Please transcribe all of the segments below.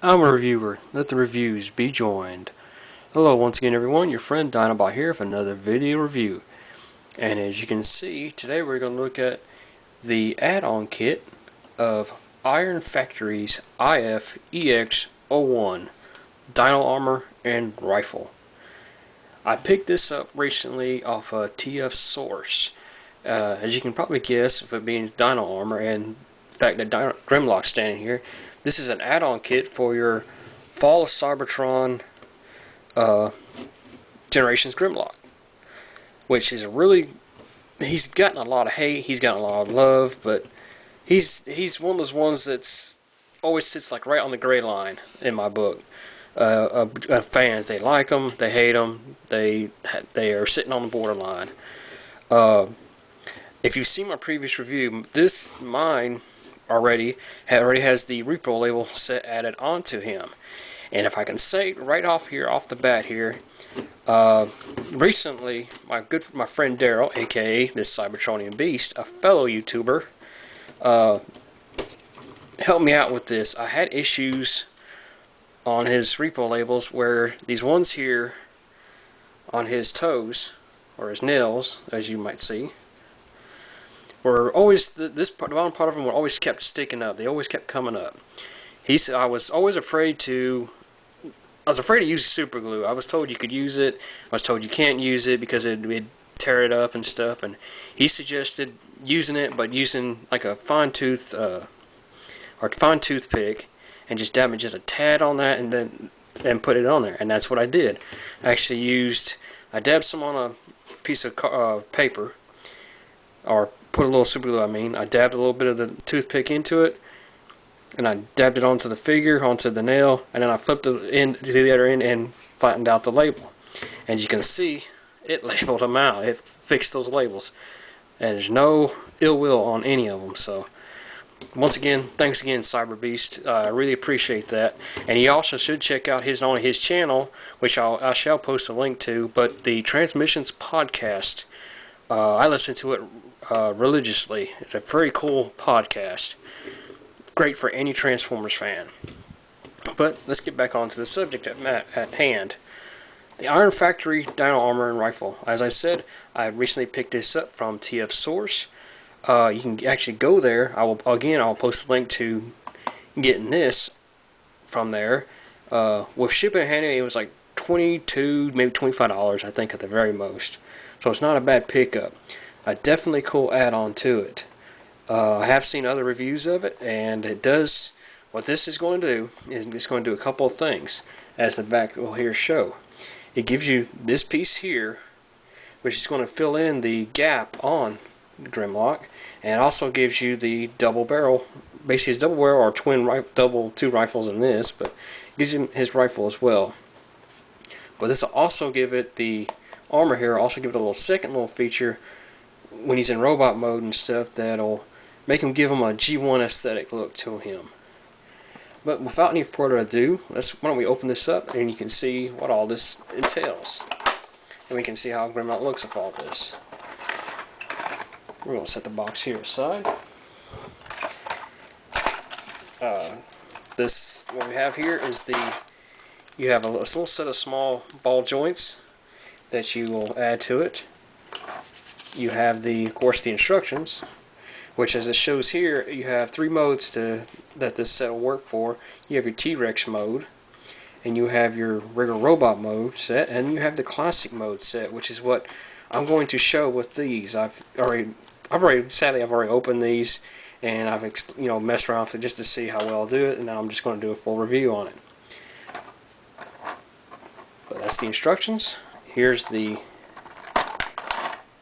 I'm a reviewer. Let the reviews be joined. Hello once again everyone, your friend Dinobot here for another video review. And as you can see, today we're going to look at the add-on kit of Iron Factory's IF EX-01 Dinoarmor and Rifle. I picked this up recently off a TF source. As you can probably guess, if it being Dinoarmor and the fact that Grimlock's standing here, this is an add-on kit for your Fall of Cybertron Generations Grimlock, which is he's gotten a lot of hate, he's gotten a lot of love, but he's one of those ones that's always sits like right on the gray line in my book. Fans, they like him, they hate him, they are sitting on the borderline. If you've seen my previous review, mine already has the repo label set added onto him. And if I can say right off the bat here, recently my friend Daryl, aka this Cybertronian Beast, a fellow YouTuber, helped me out with this. I had issues on his repo labels where these ones here on his toes, or his nails, as you might see, were always, the bottom part of them were always kept sticking up. They always kept coming up. He said I was afraid to use super glue. I was told you could use it. I was told you can't use it because it'd tear it up and stuff. And he suggested using it, but using like a fine toothpick and just dabbing just a tad on that and put it on there. And that's what I did. I dabbed some on a piece of paper, or put a little super glue, I dabbed a little bit of the toothpick into it, and I dabbed it onto the figure, onto the nail, and then I flipped it to the other end and flattened out the label. And you can see, it labeled them out. It fixed those labels. And there's no ill will on any of them. So, once again, thanks again, Cyber Beast. I really appreciate that. And you also should check out not only his channel, which I shall post a link to, but the Transmissions podcast. I listen to it religiously. It's a very cool podcast. Great for any Transformers fan. But let's get back onto the subject at hand. The Iron Factory Dinoarmor and Rifle. As I said, I recently picked this up from TF Source. You can actually go there. I'll post a link to getting this from there. With shipping and handling, it was like $22, maybe $25, I think, at the very most. So it's not a bad pickup. A definitely cool add-on to it. I have seen other reviews of it, and it does what this is going to do. It's going to do a couple of things, as the back will here show. It gives you this piece here, which is going to fill in the gap on the Grimlock, and it also gives you the double barrel. Basically, it's double barrel or two rifles in this, but it gives him his rifle as well. But this will also give it the armor here. Also give it a second little feature when he's in robot mode and stuff that'll give him a G1 aesthetic look to him. But without any further ado, why don't we open this up and you can see what all this entails. And we can see how Grimlock looks with all this. We're going to set the box here aside. What we have here is you have a little set of small ball joints that you will add to it. You have of course the instructions, which, as it shows here, you have 3 modes that this set will work for. You have your T-Rex mode, and you have your regular robot mode set, and you have the classic mode set, which is what I'm going to show with these. Sadly I've already opened these, and I've messed around with it just to see how well I'll do it, and now I'm just going to do a full review on it. But that's the instructions. Here's the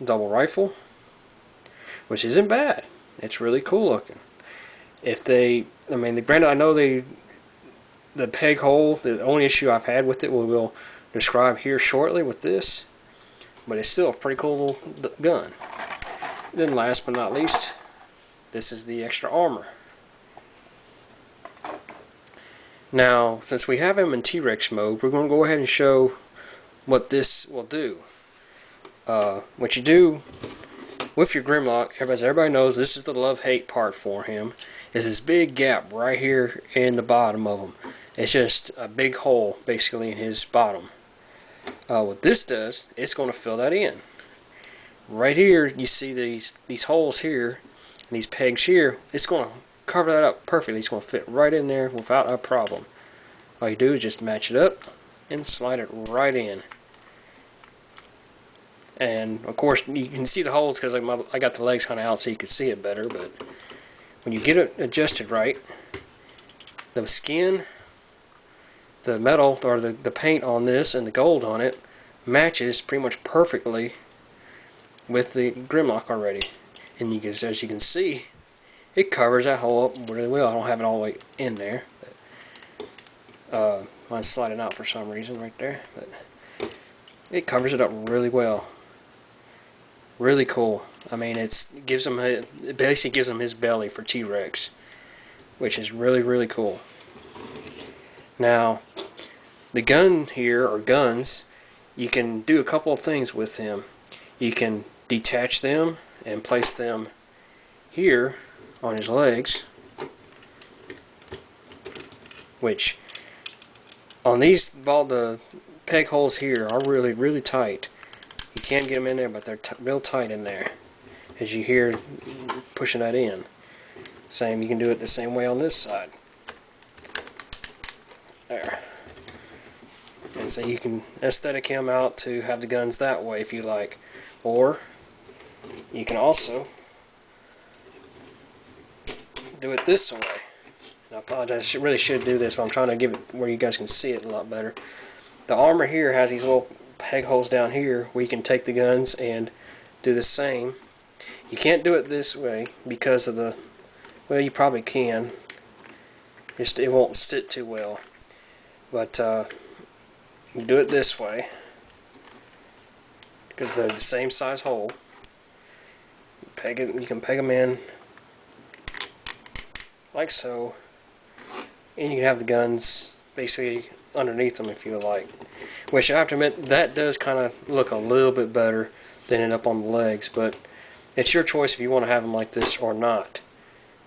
double rifle, which isn't bad. It's really cool looking. Granted, I know the peg hole, the only issue I've had with it we'll describe here shortly with this, but it's still a pretty cool little gun. Then last but not least, this is the extra armor. Now, since we have him in T-Rex mode, we're going to go ahead and show what this will do. What you do with your Grimlock, as everybody knows, this is the love-hate part for him, is this big gap right here in the bottom of him. It's just a big hole basically in his bottom. What this does, it's going to fill that in. Right here, you see these holes here, and these pegs here. It's going to cover that up perfectly. It's going to fit right in there without a problem. All you do is just match it up and slide it right in. And of course, you can see the holes because I got the legs kind of out so you can see it better. But when you get it adjusted right, the skin, the metal or the paint on this and the gold on it matches pretty much perfectly with the Grimlock already. And you can, as you can see, it covers that hole up really well. I don't have it all the way in there, but mine's sliding out for some reason right there, but it covers it up really well. Really cool. I mean, it basically gives him his belly for T-Rex, which is really, really cool. Now, the gun here, or guns, you can do a couple of things with them. You can detach them and place them here on his legs, which on these, the peg holes here are really, really tight. You can get them in there, but they're real tight in there, as you hear pushing that in. Same, you can do it the same way on this side. There. And so you can aesthetic him out to have the guns that way if you like. Or you can also do it this way. And I apologize, I really should do this, but I'm trying to give it where you guys can see it a lot better. The armor here has these little peg holes down here where you can take the guns and do the same. You can't do it this way because of the, well, you probably can, just it won't sit too well, but you do it this way because they're the same size hole. You can peg them in like so, and you can have the guns basically underneath them if you like. Which I have to admit, that does kind of look a little bit better than it up on the legs, but it's your choice if you want to have them like this or not.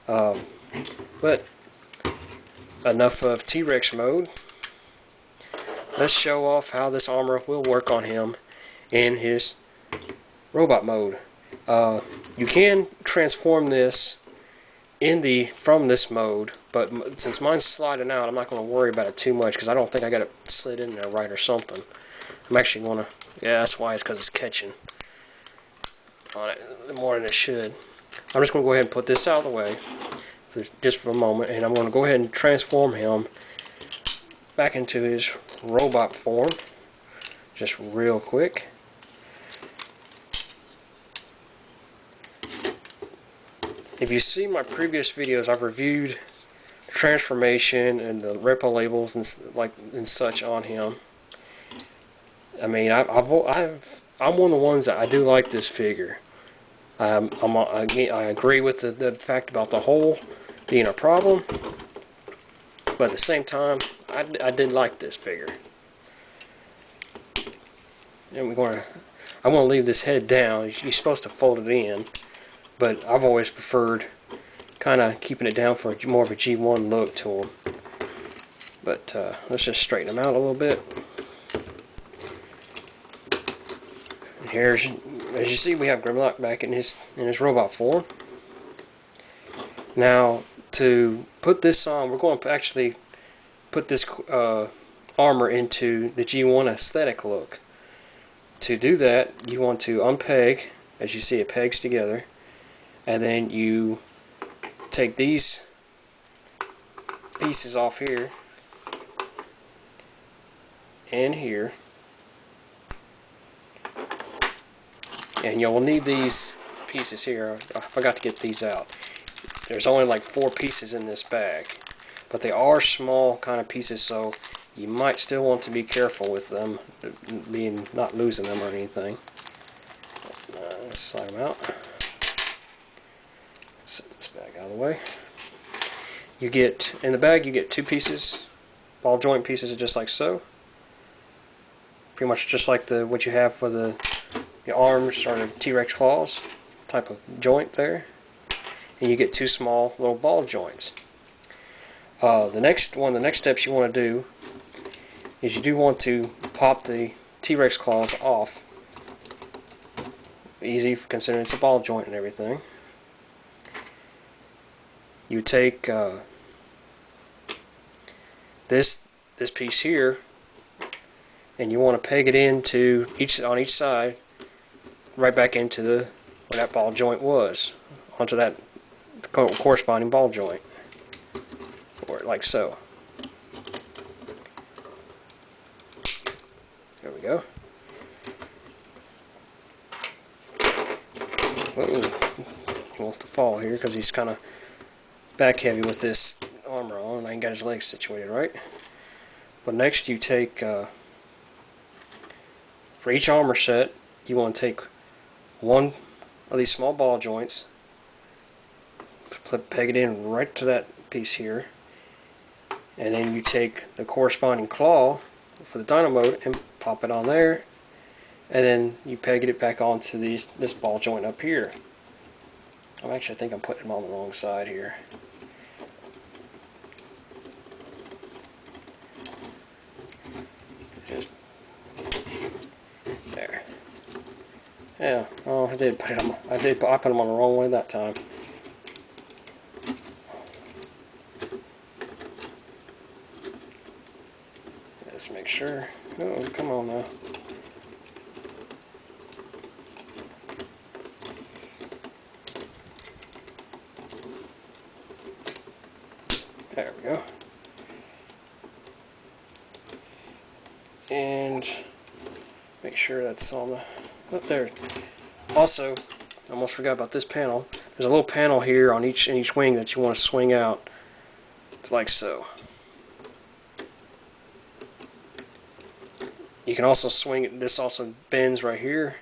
But enough of T-Rex mode. Let's show off how this armor will work on him in his robot mode. You can transform this from this mode, but since mine's sliding out, I'm not going to worry about it too much because I don't think I got it slid in there right or something. I'm actually going to, yeah, that's why, it's because it's catching on it more than it should. I'm just going to go ahead and put this out of the way just for a moment, and I'm going to go ahead and transform him back into his robot form just real quick. If you see my previous videos, I've reviewed transformation and the repo labels and such on him. I mean, I'm one of the ones that I do like this figure. I agree with the fact about the hole being a problem, but at the same time, I did like this figure. And I want to leave this head down. You're supposed to fold it in, but I've always preferred kind of keeping it down for more of a G1 look to him. But let's just straighten him out a little bit. And here's, as you see, we have Grimlock back in his robot form. Now, to put this on, we're going to actually put this armor into the G1 aesthetic look. To do that, you want to unpeg, as you see it pegs together, and then you take these pieces off here and here, and you'll need these pieces here. I forgot to get these out. There's only like 4 pieces in this bag, but they are small kind of pieces, so you might still want to be careful with them, not losing them or anything. Let's slide them out. Set this bag out of the way. You get, in the bag, you get 2 pieces, ball joint pieces, just like so. Pretty much just like what you have for the arms or the T-Rex claws type of joint there. And you get 2 small little ball joints. The next steps you want to do is you do want to pop the T-Rex claws off. Easy considering it's a ball joint and everything. You take this piece here, and you want to peg it into on each side, right back into where that ball joint was, onto that corresponding ball joint, or like so. There we go. Whoa. He wants to fall here because he's kind of back heavy with this armor on, and I ain't got his legs situated right. But next you take, for each armor set, you want to take one of these small ball joints, peg it in right to that piece here, and then you take the corresponding claw for the Dino mode and pop it on there, and then you peg it back onto this ball joint up here. I think I'm putting them on the wrong side here. Just there. Yeah. Oh, I did put it on. I put them on the wrong way that time. Let's make sure. Oh, come on now. There we go. And make sure that's on the up there. Also, I almost forgot about this panel. There's a little panel here on each wing that you want to swing out, like so. You can also swing it. This also bends right here,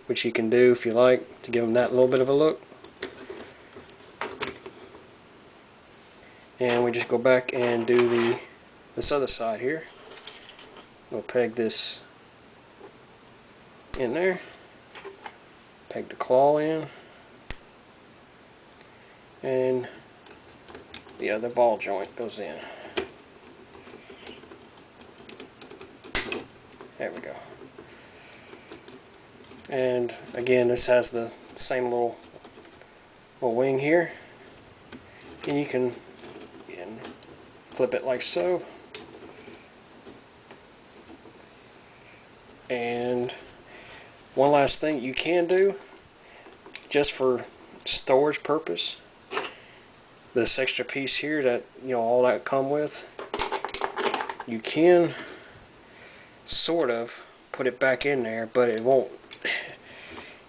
which you can do if you like to give them that little bit of a look. And we just go back and do this other side here. We'll peg this in there, peg the claw in, and the other ball joint goes in. There we go. And again, this has the same little wing here, and you can flip it like so. And one last thing you can do, just for storage purpose, this extra piece here that all that come with, you can sort of put it back in there, but it won't.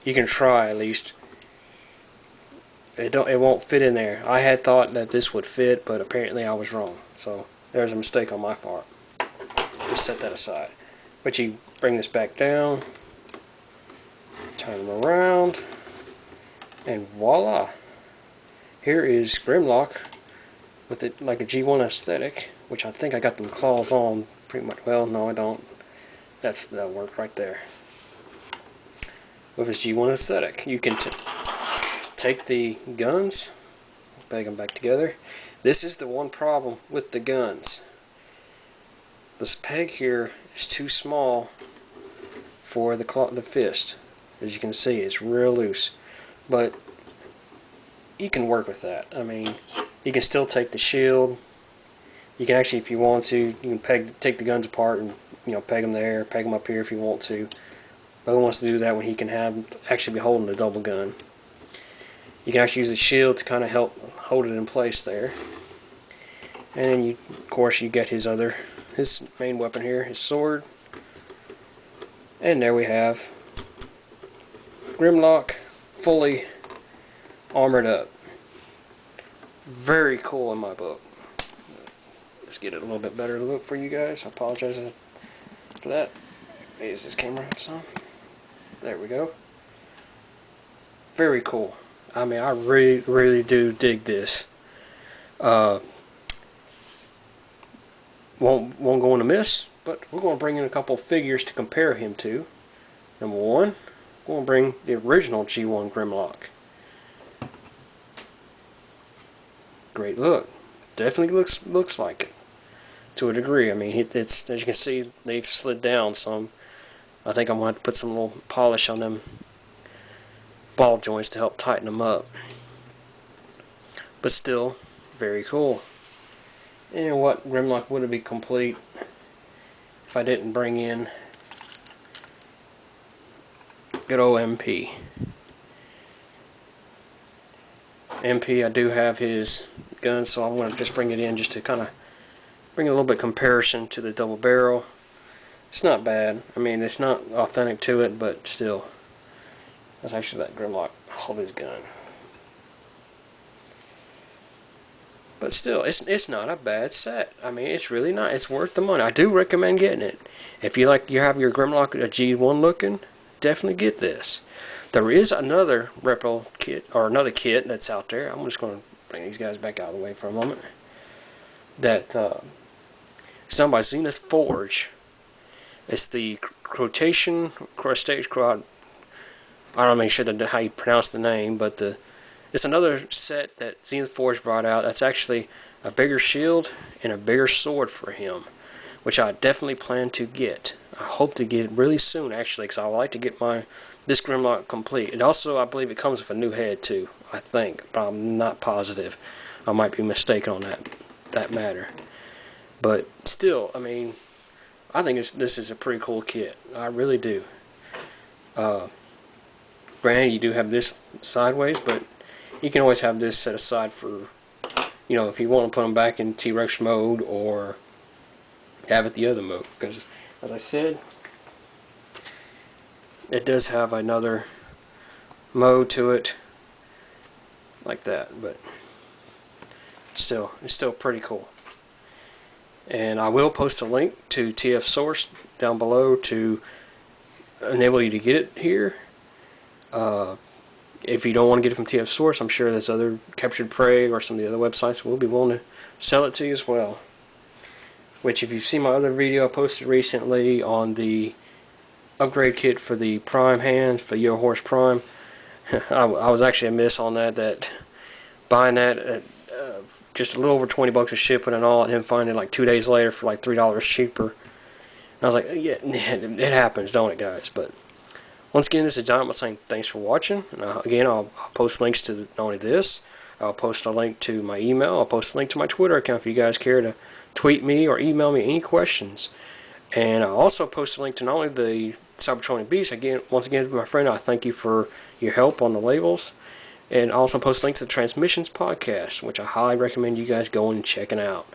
You can try at least. It won't fit in there. I had thought that this would fit, but apparently I was wrong. So there's a mistake on my part. Just set that aside. But you bring this back down, turn them around, and voila! Here is Grimlock with it like a G1 aesthetic, which I think I got them claws on pretty much. Well, no, I don't. That'll work right there. With his G1 aesthetic, you can take the guns, peg them back together. This is the one problem with the guns. This peg here is too small for the fist. As you can see, it's real loose, but you can work with that. I mean, you can still take the shield. You can actually, if you want to, you can take the guns apart and peg them there, peg them up here if you want to. But who wants to do that when he can actually be holding the double gun? You can actually use the shield to kind of help hold it in place there. And then of course, you get his main weapon here, his sword. And there we have Grimlock fully armored up. Very cool in my book. Let's get it a little bit better to look for you guys. I apologize for that. Is this camera some? There we go. Very cool. I mean, I really do dig this. Won't go in a miss, but we're going to bring in a couple figures to compare him to. Number one, we're going to bring the original G1 Grimlock. Great look. definitely looks like it to a degree. I mean, it's, as you can see, they've slid down some. I think I'm going to have to put some little polish on them ball joints to help tighten them up. But still, very cool. And what Grimlock wouldn't be complete if I didn't bring in good old MP. MP, I do have his gun, so I'm going to just bring it in just to kind of bring a little bit of comparison to the double barrel. It's not bad. I mean, it's not authentic to it, but still. That's actually that Grimlock hold his gun. But still, it's not a bad set. I mean, it's really not. It's worth the money. I do recommend getting it. If you have your Grimlock a G1 looking, definitely get this. There is another Repro kit, or another kit that's out there. I'm just going to bring these guys back out of the way for a moment. That it's done by Zenith Forge. It's the Crustacean. I don't make sure that how you pronounce the name, but it's another set that Zenith Forge brought out. That's actually a bigger shield and a bigger sword for him, which I definitely plan to get. I hope to get it really soon, actually, because I would like to get this Grimlock complete. And also, I believe it comes with a new head too. I think, but I'm not positive. I might be mistaken on that matter. But still, I mean, I think this is a pretty cool kit. I really do. Granted, you do have this sideways, but you can always have this set aside for, you know, if you want to put them back in T-Rex mode or have it the other mode. Because, as I said, it does have another mode to it, like that. But still, it's still pretty cool. And I will post a link to TF Source down below to enable you to get it here. If you don't want to get it from TF Source, I'm sure there's other Captured Prey or some of the other websites will be willing to sell it to you as well. Which, if you've seen my other video I posted recently on the upgrade kit for the Prime hands, for Your Horse Prime, I was actually amiss on that buying that at just a little over 20 bucks a shipping and all, and then finding it like 2 days later for like $3 cheaper. And I was like, yeah, it happens, don't it, guys? But once again, this is Dinoarmor saying thanks for watching. And again, I'll post links to not only this, I'll post a link to my email, I'll post a link to my Twitter account if you guys care to tweet me or email me any questions. And I'll also post a link to not only the Cybertronian Beast, once again, my friend, I thank you for your help on the labels. And I'll also post a link to the Transmissions podcast, which I highly recommend you guys going and checking out.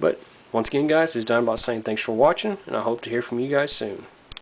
But once again, guys, this is Dinoarmor saying thanks for watching, and I hope to hear from you guys soon.